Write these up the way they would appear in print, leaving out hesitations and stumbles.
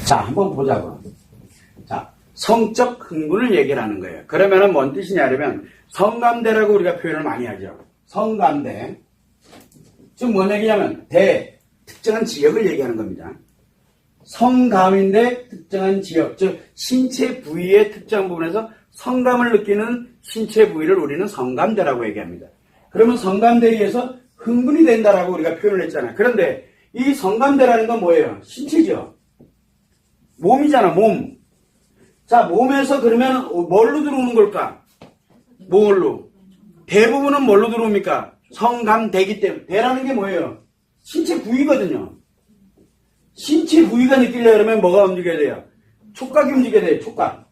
자, 한번 보자고. 자, 성적 흥분을 얘기를 하는 거예요. 그러면은 뭔 뜻이냐면 성감대라고 우리가 표현을 많이 하죠. 성감대. 지금 뭔 얘기냐면 특정한 지역을 얘기하는 겁니다. 성감인데 특정한 지역, 즉 신체 부위의 특정 부분에서 성감을 느끼는 신체 부위를 우리는 성감대라고 얘기합니다. 그러면 성감대에 의해서 흥분이 된다라고 우리가 표현을 했잖아요. 그런데 이 성감대라는 건 뭐예요? 신체죠. 몸이잖아, 몸. 자, 몸에서 그러면 뭘로 들어오는 걸까? 뭘로? 대부분은 뭘로 들어옵니까? 성감대기 때문에. 대라는 게 뭐예요? 신체 부위거든요. 신체 부위가 느끼려고 그러면 뭐가 움직여야 돼요? 촉각이 움직여야 돼요, 촉각.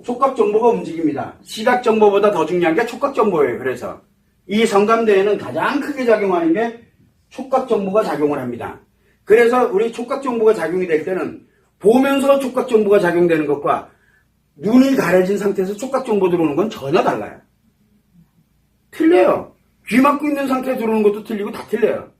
촉각 정보가 움직입니다. 시각 정보보다 더 중요한 게 촉각 정보예요. 그래서 이 성감대에는 가장 크게 작용하는 게 촉각 정보가 작용을 합니다. 그래서 우리 촉각 정보가 작용이 될 때는 보면서 촉각 정보가 작용되는 것과 눈이 가려진 상태에서 촉각 정보 들어오는 건 전혀 달라요. 틀려요. 귀 막고 있는 상태에 들어오는 것도 틀리고 다 틀려요.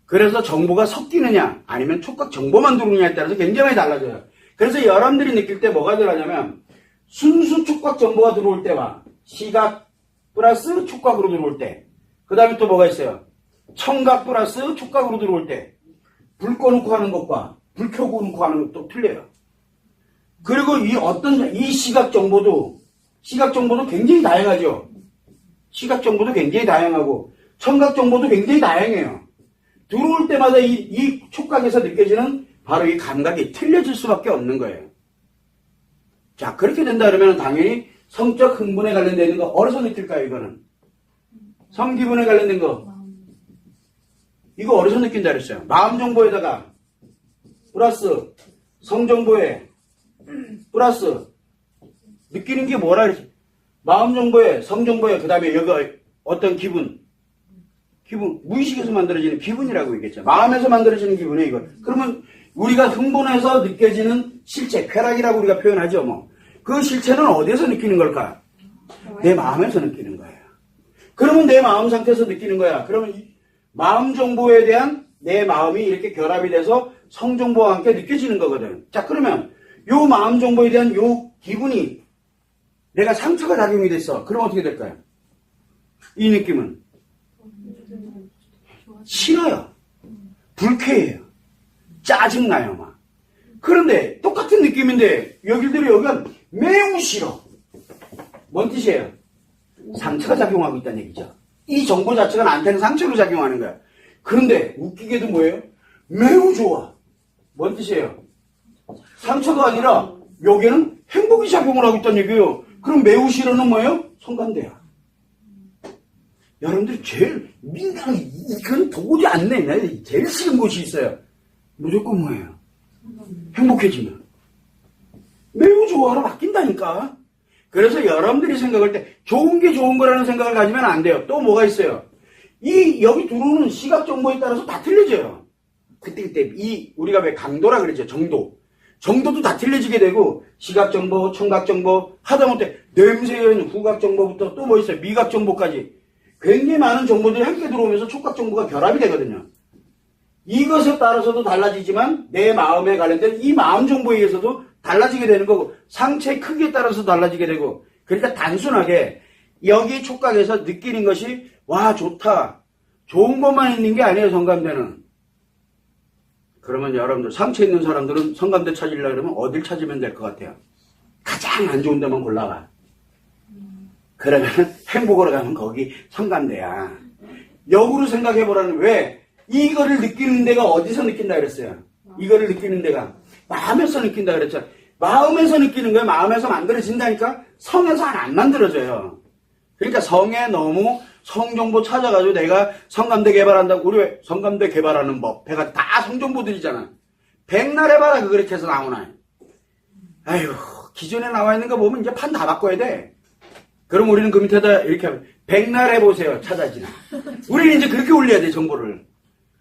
그래서 정보가 섞이느냐 아니면 촉각 정보만 들어오느냐에 따라서 굉장히 달라져요. 그래서 여러분들이 느낄 때 뭐가 들어가냐면 순수 촉각 정보가 들어올 때와 시각 플러스 촉각으로 들어올 때, 그 다음에 또 뭐가 있어요? 청각 플러스 촉각으로 들어올 때 불 꺼놓고 하는 것과 불 켜고 놓고 하는 것도 틀려요. 그리고 이 시각 정보도 굉장히 다양하죠. 시각 정보도 굉장히 다양하고 청각 정보도 굉장히 다양해요. 들어올 때마다 이 촉각에서 느껴지는 바로 이 감각이 틀려질 수밖에 없는 거예요. 자, 그렇게 된다 그러면 당연히 성적 흥분에 관련되어 있는 거 어디서 느낄까요, 이거는? 성기분에 관련된 거. 이거 어디서 느낀다 그랬어요? 마음 정보에다가 플러스 성 정보에 플러스 느끼는 게 뭐라 그랬어요? 마음 정보에 성 정보에 그 다음에 여기 어떤 기분 무의식에서 만들어지는 기분이라고 얘기했죠. 마음에서 만들어지는 기분이에요, 이거. 그러면 우리가 흥분해서 느껴지는 실체, 쾌락이라고 우리가 표현하죠, 뭐. 그 실체는 어디에서 느끼는 걸까? 내 마음에서 느끼는 거예요. 그러면 내 마음 상태에서 느끼는 거야. 그러면 마음 정보에 대한 내 마음이 이렇게 결합이 돼서 성 정보와 함께 느껴지는 거거든. 자, 그러면 요 마음 정보에 대한 요 기분이 내가 상처가 작용이 됐어. 그럼 어떻게 될까요? 이 느낌은 싫어요. 불쾌해요. 짜증나요, 막. 그런데 똑같은 느낌인데 여기가 매우 싫어. 뭔 뜻이에요? 상처가 작용하고 있다는 얘기죠. 이 정보 자체가 나한테는 상처로 작용하는 거야. 그런데 웃기게도 뭐예요? 매우 좋아. 뭔 뜻이에요? 상처가 아니라 여기에는 행복이 작용을 하고 있다는 얘기예요. 그럼 매우 싫어는 뭐예요? 성감대야. 여러분들이 제일 이건 도저히 안 내. 제일 싫은 곳이 있어요. 무조건 뭐예요? 행복해지면. 매우 좋아로 바뀐다니까. 그래서 여러분들이 생각할 때 좋은 게 좋은 거라는 생각을 가지면 안 돼요. 또 뭐가 있어요? 여기 들어오는 시각 정보에 따라서 다 틀려져요. 그때 우리가 왜 강도라 그랬죠? 정도도 다 틀려지게 되고 시각 정보, 청각 정보, 하다못해 냄새는 후각 정보부터 또 뭐 있어요? 미각 정보까지 굉장히 많은 정보들이 함께 들어오면서 촉각 정보가 결합이 되거든요. 이것에 따라서도 달라지지만 내 마음에 관련된 이 마음 정보에 의해서도 달라지게 되는 거고 상체의 크기에 따라서 달라지게 되고 그러니까 단순하게 여기 촉각에서 느끼는 것이 와 좋다 좋은 것만 있는 게 아니에요. 성감대는. 그러면 여러분들 상처 있는 사람들은 성감대 찾으려고 그러면 어딜 찾으면 될 것 같아요? 가장 안 좋은 데만 골라가. 그러면 행복으로 가면 거기 성감대야. 역으로 생각해보라는 왜 이거를 느끼는 데가 어디서 느낀다 그랬어요? 이거를 느끼는 데가 마음에서 느낀다 그랬죠. 마음에서 느끼는 거예요. 마음에서 만들어진다니까 성에서 안 만들어져요. 그러니까 성에 너무 성정보 찾아가지고 내가 성감대 개발한다고 우리 왜 성감대 개발하는 법 배가 다 성정보들이잖아. 백날 해봐라 그렇게 해서 나오나. 아휴 기존에 나와 있는 거 보면 이제 판 다 바꿔야 돼. 그럼 우리는 그 밑에다 이렇게 하면 백날 해보세요 찾아지나. 우리는 이제 그렇게 올려야 돼 정보를.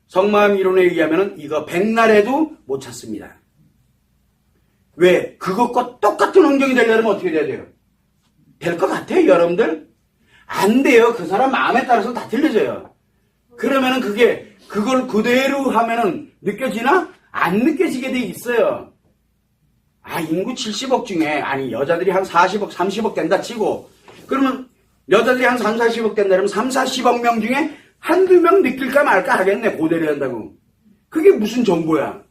성마음 이론에 의하면 이거 백날 해도 못 찾습니다. 왜? 그것과 똑같은 환경이 되려면 어떻게 돼야 돼요? 될 것 같아요 여러분들? 안 돼요. 그 사람 마음에 따라서 다 틀려져요. 그러면은 그걸 그대로 하면은 느껴지나? 안 느껴지게 돼 있어요. 아, 인구 70억 중에, 아니, 여자들이 한 40억, 30억 된다 치고, 그러면 여자들이 한 3, 40억 된다 그러면 3, 40억 명 중에 한두 명 느낄까 말까 하겠네, 고대를 한다고. 그게 무슨 정보야?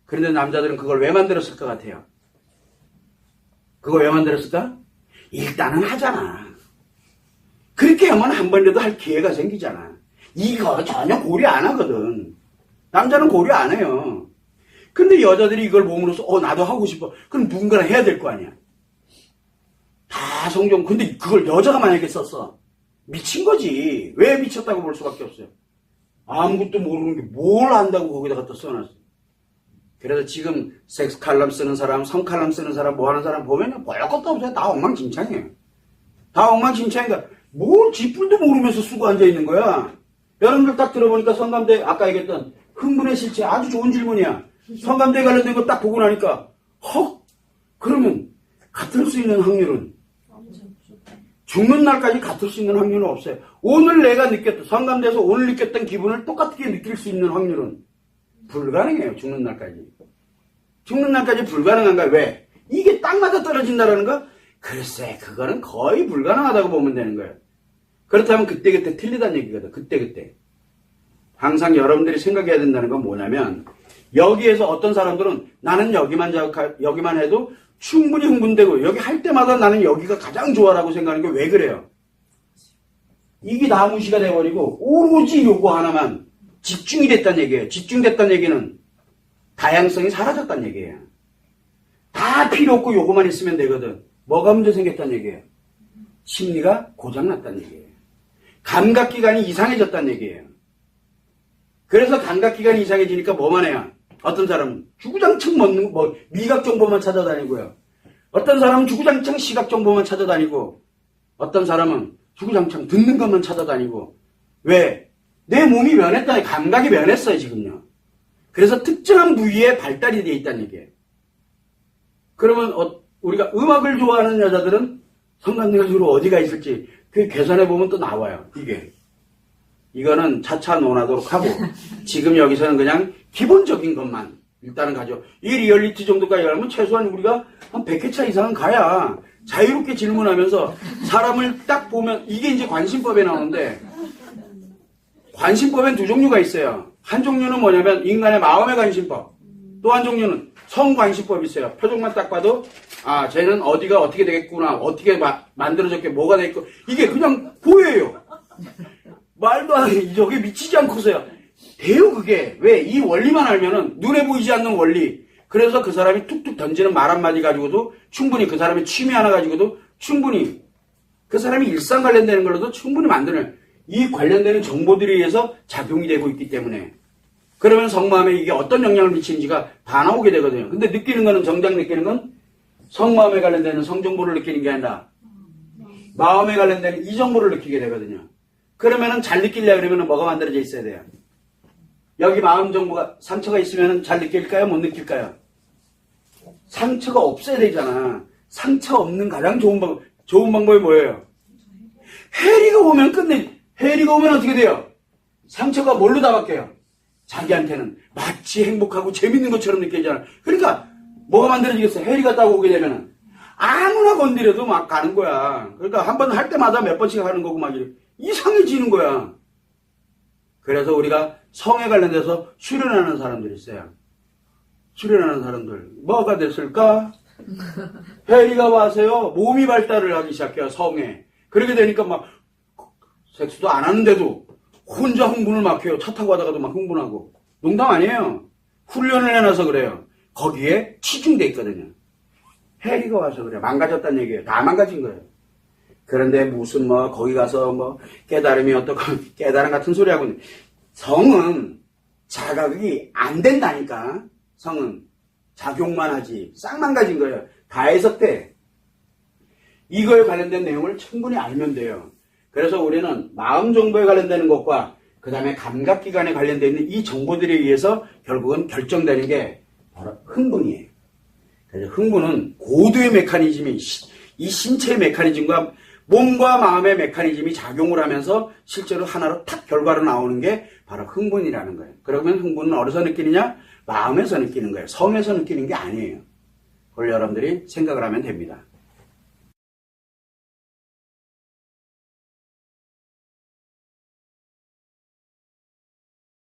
그런데 남자들은 그걸 왜 만들었을 것 같아요? 그거 왜 만들었을까? 일단은 하잖아. 그렇게 하면 한 번이라도 할 기회가 생기잖아. 이거 전혀 고려 안 하거든. 남자는 고려 안 해요. 근데 여자들이 이걸 보므로써 나도 하고 싶어. 그럼 누군가는 해야 될 거 아니야. 다 성경. 근데 그걸 여자가 만약에 썼어. 미친 거지. 왜 미쳤다고 볼 수밖에 없어요. 아무것도 모르는 게 뭘 안다고 거기다 갖다 써놨어. 그래서 지금 섹스 칼럼 쓰는 사람, 성 칼럼 쓰는 사람, 뭐 하는 사람 보면 볼 것도 없어요. 다 엉망진창이에요. 다 엉망진창이니까 뭘 쥐뿔도 모르면서 쓰고 앉아있는 거야. 여러분들 딱 들어보니까 성감대, 아까 얘기했던 흥분의 실체 아주 좋은 질문이야. 성감대에 관련된 거 딱 보고 나니까 헉! 그러면 같을 수 있는 확률은? 죽는 날까지 같을 수 있는 확률은 없어요. 오늘 내가 느꼈던, 성감대에서 오늘 느꼈던 기분을 똑같게 느낄 수 있는 확률은 불가능해요. 죽는 날까지. 죽는 날까지 불가능한가? 왜? 이게 딱 맞아 떨어진다라는 거? 글쎄, 그거는 거의 불가능하다고 보면 되는 거예요. 그렇다면 그때그때 틀리다는 얘기거든. 그때그때. 항상 여러분들이 생각해야 된다는 건 뭐냐면, 여기에서 어떤 사람들은 나는 여기만 해도 충분히 흥분되고, 여기 할 때마다 나는 여기가 가장 좋아라고 생각하는 게 왜 그래요? 이게 다 무시가 돼버리고, 오로지 요거 하나만 집중이 됐다는 얘기예요. 집중됐다는 얘기는 다양성이 사라졌다는 얘기예요. 다 필요 없고 요거만 있으면 되거든. 뭐가 문제 생겼다는 얘기예요? 심리가 고장났다는 얘기예요. 감각기관이 이상해졌다는 얘기예요. 그래서 감각기관이 이상해지니까 뭐만 해요? 어떤 사람은 주구장창 미각 정보만 찾아다니고요. 어떤 사람은 주구장창 시각 정보만 찾아다니고, 어떤 사람은 주구장창 듣는 것만 찾아다니고. 왜? 내 몸이 변했다. 감각이 변했어요, 지금요. 그래서 특정한 부위에 발달이 되어 있다는 얘기예요. 그러면 우리가 음악을 좋아하는 여자들은 성감대가 주로 어디가 있을지 그 계산해보면 또 나와요. 이거는 차차 논하도록 하고, 지금 여기서는 그냥 기본적인 것만 일단은 가죠. 이 리얼리티 정도까지 가면 최소한 우리가 한 100회차 이상은 가야 자유롭게 질문하면서 사람을 딱 보면, 이게 이제 관심법에 나오는데, 관심법엔 두 종류가 있어요. 한 종류는 뭐냐면 인간의 마음의 관심법, 또 한 종류는 성관심법이 있어요. 표정만 딱 봐도 쟤는 어디가 어떻게 되겠구나, 어떻게 만들어졌게, 뭐가 되겠고, 이게 그냥 보여요. 말도 안 돼. 저게 미치지 않고서야 돼요. 그게 왜? 이 원리만 알면은, 눈에 보이지 않는 원리. 그래서 그 사람이 툭툭 던지는 말 한마디 가지고도 충분히, 그 사람의 취미 하나 가지고도 충분히, 그 사람이 일상 관련되는 걸로도 충분히 만드는, 이 관련되는 정보들에 의해서 작용이 되고 있기 때문에, 그러면 성마음에 이게 어떤 영향을 미치는지가 다 나오게 되거든요. 근데 느끼는 거는, 정작 느끼는 건 성마음에 관련되는 성정보를 느끼는 게 아니라 마음에 관련되는 이 정보를 느끼게 되거든요. 그러면은 잘 느끼려고 그러면은 뭐가 만들어져 있어야 돼요? 여기 마음 정보가, 상처가 있으면은 잘 느낄까요? 못 느낄까요? 상처가 없어야 되잖아. 상처 없는 가장 좋은 방법이 뭐예요? 해리가 오면 해리가 오면 어떻게 돼요? 상처가 뭘로 다 바뀌어요? 자기한테는 마치 행복하고 재밌는 것처럼 느껴지잖아. 그러니까 뭐가 만들어지겠어요? 해리가 따고 오게 되면은 아무나 건드려도 막 가는 거야. 그러니까 한 번 할 때마다 몇 번씩 하는 거고 막 이상해지는 거야. 그래서 우리가 성에 관련돼서 수련하는 사람들이 있어요. 수련하는 사람들. 뭐가 됐을까? 해리가 와서요, 몸이 발달을 하기 시작해요, 성에. 그렇게 되니까 막 섹스도 안 하는데도 혼자 흥분을 막 해요. 차 타고 가다가도 막 흥분하고. 농담 아니에요. 훈련을 해놔서 그래요. 거기에 치중돼 있거든요. 해리가 와서 그래. 망가졌다는 얘기예요. 다 망가진 거예요. 그런데 무슨 거기 가서 깨달음이 어떻고, 깨달음 같은 소리 하고. 성은 자각이 안 된다니까. 성은 작용만 하지. 싹 망가진 거예요. 다 해석돼. 이거에 관련된 내용을 충분히 알면 돼요. 그래서 우리는 마음 정보에 관련되는 것과 그 다음에 감각기관에 관련되어 있는 이 정보들에 의해서 결국은 결정되는 게 바로 흥분이에요. 그래서 흥분은 고도의 메커니즘이, 이 신체의 메커니즘과 몸과 마음의 메커니즘이 작용을 하면서 실제로 하나로 탁 결과로 나오는 게 바로 흥분이라는 거예요. 그러면 흥분은 어디서 느끼느냐? 마음에서 느끼는 거예요. 성에서 느끼는 게 아니에요. 그걸 여러분들이 생각을 하면 됩니다.